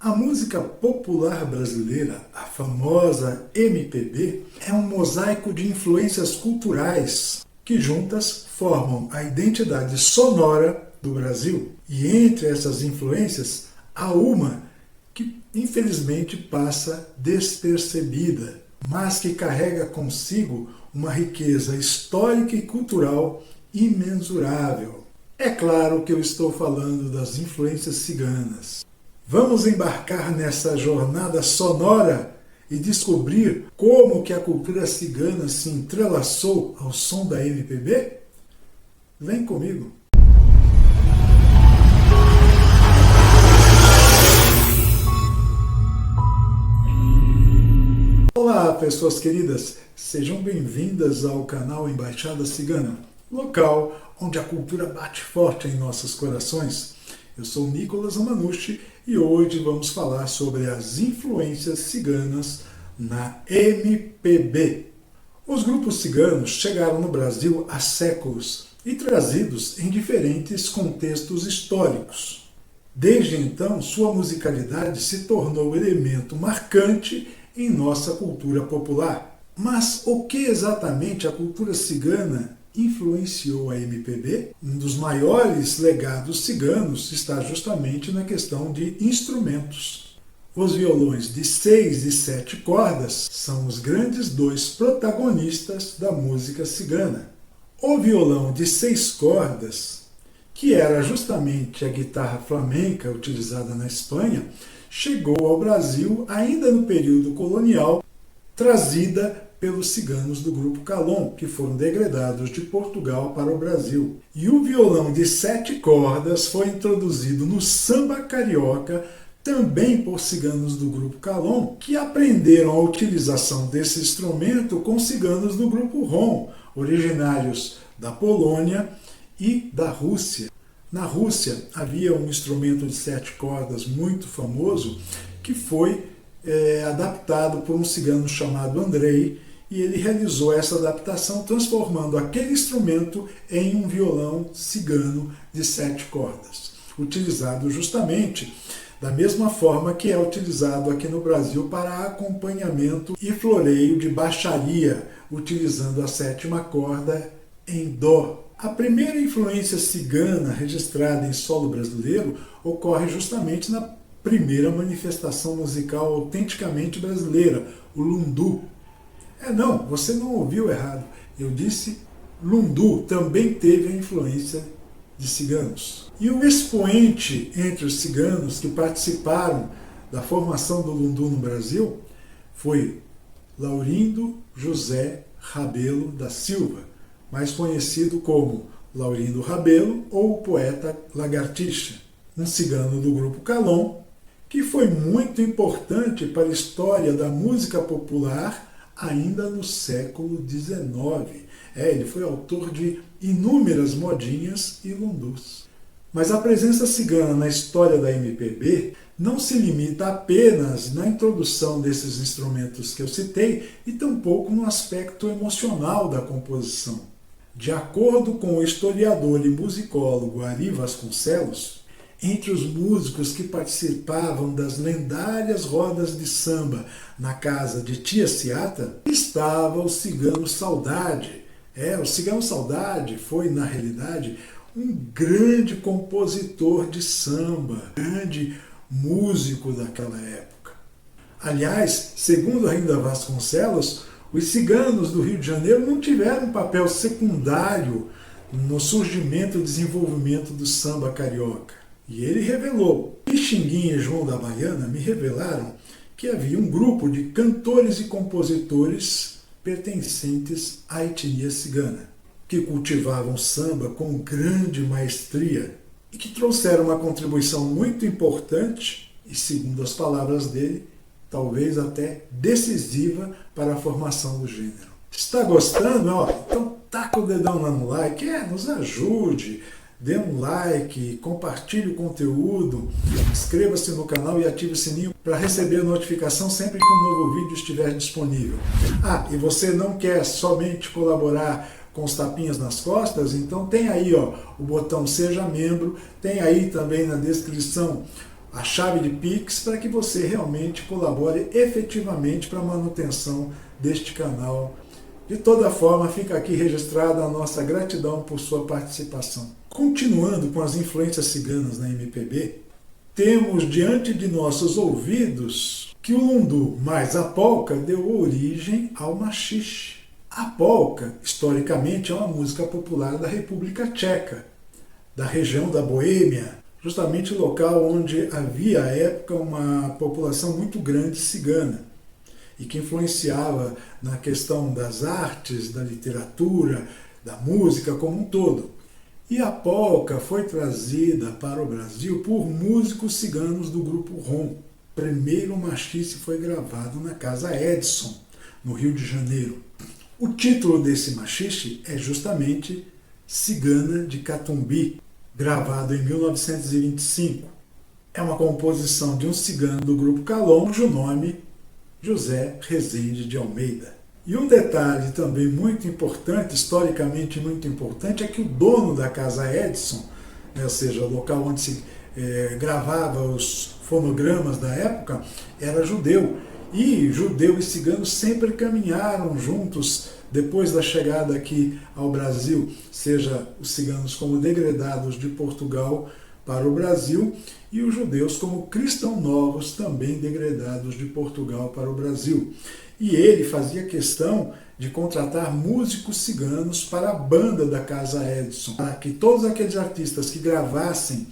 A música popular brasileira, a famosa MPB, é um mosaico de influências culturais que juntas formam a identidade sonora do Brasil. E entre essas influências, há uma que infelizmente passa despercebida, mas que carrega consigo uma riqueza histórica e cultural imensurável. É claro que eu estou falando das influências ciganas. Vamos embarcar nessa jornada sonora e descobrir como que a cultura cigana se entrelaçou ao som da MPB? Vem comigo! Olá, pessoas queridas! Sejam bem-vindas ao canal Embaixada Cigana, local onde a cultura bate forte em nossos corações. Eu sou Nicolas Amanushi e hoje vamos falar sobre as influências ciganas na MPB. Os grupos ciganos chegaram no Brasil há séculos e trazidos em diferentes contextos históricos. Desde então, sua musicalidade se tornou elemento marcante em nossa cultura popular. Mas o que exatamente a cultura cigana influenciou a MPB? Um dos maiores legados ciganos está justamente na questão de instrumentos. Os violões de 6 e 7 cordas são os grandes dois protagonistas da música cigana. O violão de 6 cordas, que era justamente a guitarra flamenca utilizada na Espanha, chegou ao Brasil ainda no período colonial, trazida pelos ciganos do grupo Calón, que foram degredados de Portugal para o Brasil. E o violão de 7 cordas foi introduzido no samba carioca, também por ciganos do grupo Calón, que aprenderam a utilização desse instrumento com ciganos do grupo Rom, originários da Polônia e da Rússia. Na Rússia havia um instrumento de 7 cordas muito famoso que foi adaptado por um cigano chamado Andrei, e ele realizou essa adaptação transformando aquele instrumento em um violão cigano de 7 cordas, utilizado justamente da mesma forma que é utilizado aqui no Brasil para acompanhamento e floreio de baixaria, utilizando a 7ª corda em dó. A primeira influência cigana registrada em solo brasileiro ocorre justamente na primeira manifestação musical autenticamente brasileira, o lundu. Não, você não ouviu errado. Eu disse lundu, também teve a influência de ciganos. E o expoente entre os ciganos que participaram da formação do lundu no Brasil foi Laurindo José Rabelo da Silva, mais conhecido como Laurindo Rabelo ou o poeta Lagartixa, um cigano do grupo Calón, que foi muito importante para a história da música popular ainda no século XIX. Ele foi autor de inúmeras modinhas e lundus. Mas a presença cigana na história da MPB não se limita apenas na introdução desses instrumentos que eu citei e tampouco no aspecto emocional da composição. De acordo com o historiador e musicólogo Ari Vasconcelos, entre os músicos que participavam das lendárias rodas de samba na casa de Tia Ciata, estava o Cigano Saudade. O Cigano Saudade foi, na realidade, um grande compositor de samba, grande músico daquela época. Aliás, segundo ainda Vasconcelos, os ciganos do Rio de Janeiro não tiveram um papel secundário no surgimento e desenvolvimento do samba carioca. E ele revelou. Pixinguinha e João da Baiana me revelaram que havia um grupo de cantores e compositores pertencentes à etnia cigana, que cultivavam samba com grande maestria e que trouxeram uma contribuição muito importante e, segundo as palavras dele, talvez até decisiva para a formação do gênero. Está gostando? Então taca o dedão lá no like, nos ajude. Dê um like, compartilhe o conteúdo, inscreva-se no canal e ative o sininho para receber a notificação sempre que um novo vídeo estiver disponível. E você não quer somente colaborar com os tapinhas nas costas? Então tem aí o botão Seja Membro, tem aí também na descrição a chave de Pix para que você realmente colabore efetivamente para a manutenção deste canal. De toda forma, fica aqui registrada a nossa gratidão por sua participação. Continuando com as influências ciganas na MPB, temos diante de nossos ouvidos que o lundu mais a polca deu origem ao machixe. A polca, historicamente, é uma música popular da República Tcheca, da região da Boêmia, justamente local onde havia à época uma população muito grande cigana e que influenciava na questão das artes, da literatura, da música como um todo. E a polca foi trazida para o Brasil por músicos ciganos do grupo Rom. O primeiro machixe foi gravado na Casa Edson, no Rio de Janeiro. O título desse machixe é justamente Cigana de Catumbi, gravado em 1925. É uma composição de um cigano do grupo Calon, cujo nome José Rezende de Almeida. E um detalhe também muito importante, historicamente muito importante, é que o dono da Casa Edson, ou seja, o local onde se gravava os fonogramas da época, era judeu. E judeu e cigano sempre caminharam juntos depois da chegada aqui ao Brasil, seja os ciganos como degredados de Portugal para o Brasil e os judeus como cristãos novos também degredados de Portugal para o Brasil. E ele fazia questão de contratar músicos ciganos para a banda da Casa Edson, para que todos aqueles artistas que gravassem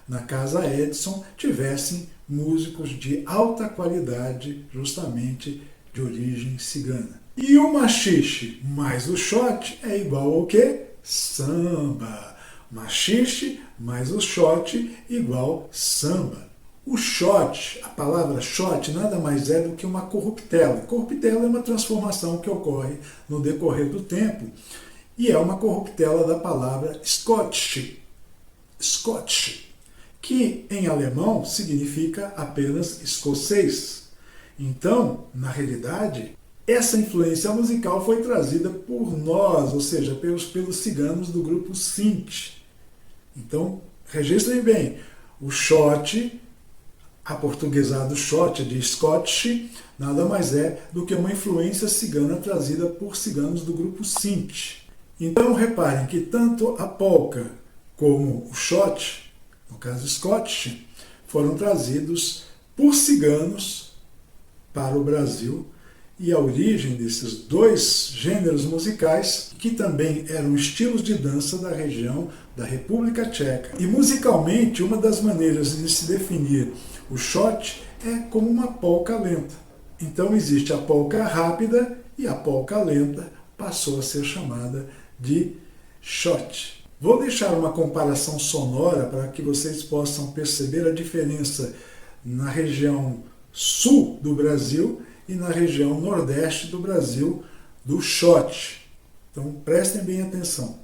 na Casa Edson tivessem músicos de alta qualidade, justamente de origem cigana. E o machixe mais o shot é igual ao quê? Samba. Machixe mais o shot igual samba. O shot, a palavra shot, nada mais é do que uma corruptela. Corruptela é uma transformação que ocorre no decorrer do tempo e é uma corruptela da palavra Scotch, que em alemão significa apenas escocês. Então, na realidade, essa influência musical foi trazida por nós, ou seja, pelos ciganos do grupo Sinti. Então, registrem bem, o shot, aportuguesado shot de Scotch, nada mais é do que uma influência cigana trazida por ciganos do grupo Sinti. Então, reparem que tanto a polca como o shot, no caso Scotch, foram trazidos por ciganos para o Brasil, e a origem desses dois gêneros musicais, que também eram estilos de dança da região da República Tcheca. E musicalmente, uma das maneiras de se definir o shot é como uma polca lenta. Então existe a polca rápida e a polca lenta passou a ser chamada de shot. Vou deixar uma comparação sonora para que vocês possam perceber a diferença na região sul do Brasil e na região nordeste do Brasil do shot. Então prestem bem atenção.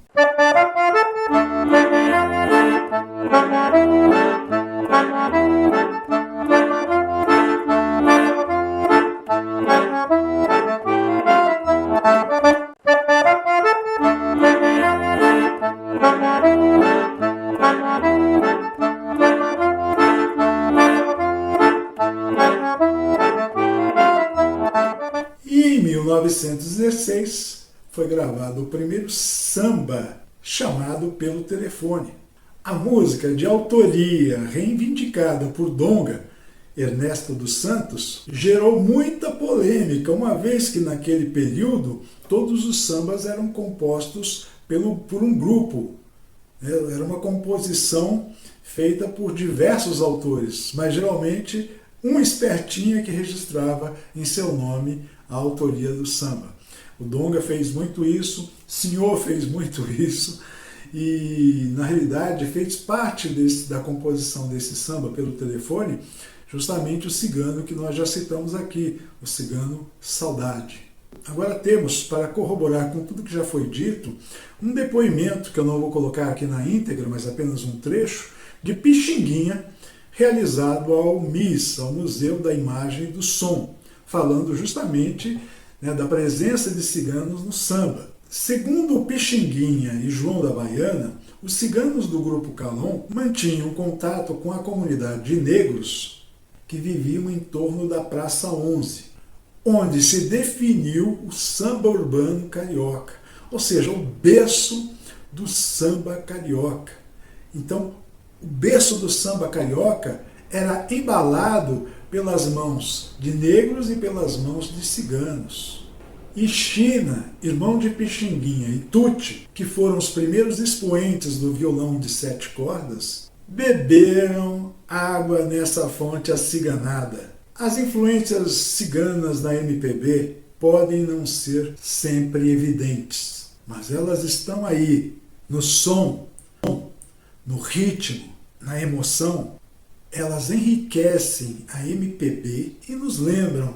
Em 1916 foi gravado o primeiro samba, chamado Pelo Telefone. A música, de autoria reivindicada por Donga, Ernesto dos Santos, gerou muita polêmica, uma vez que naquele período todos os sambas eram compostos por um grupo. Era uma composição feita por diversos autores, mas geralmente um espertinho que registrava em seu nome a autoria do samba. O Donga fez muito isso, o Senhor fez muito isso, e na realidade fez parte da composição desse samba Pelo Telefone justamente o cigano que nós já citamos aqui, o cigano Saudade. Agora temos, para corroborar com tudo que já foi dito, um depoimento que eu não vou colocar aqui na íntegra, mas apenas um trecho, de Pixinguinha, realizado ao MIS, ao Museu da Imagem e do Som, falando justamente da presença de ciganos no samba. Segundo o Pixinguinha e João da Baiana, Os ciganos do Grupo Calon mantinham contato com a comunidade de negros que viviam em torno da Praça 11, onde se definiu o samba urbano carioca, ou seja, o berço do samba carioca. Então, o berço do samba carioca era embalado pelas mãos de negros e pelas mãos de ciganos. E China, irmão de Pixinguinha, e Tuti, que foram os primeiros expoentes do violão de 7 cordas, beberam água nessa fonte aciganada. As influências ciganas na MPB podem não ser sempre evidentes, mas elas estão aí, no som, no ritmo, na emoção. Elas enriquecem a MPB e nos lembram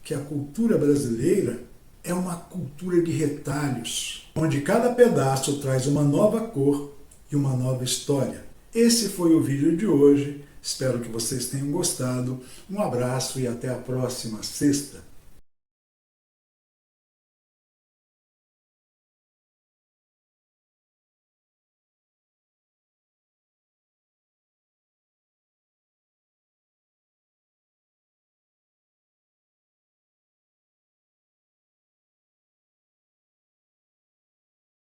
que a cultura brasileira é uma cultura de retalhos, onde cada pedaço traz uma nova cor e uma nova história. Esse foi o vídeo de hoje. Espero que vocês tenham gostado. Um abraço e até a próxima sexta.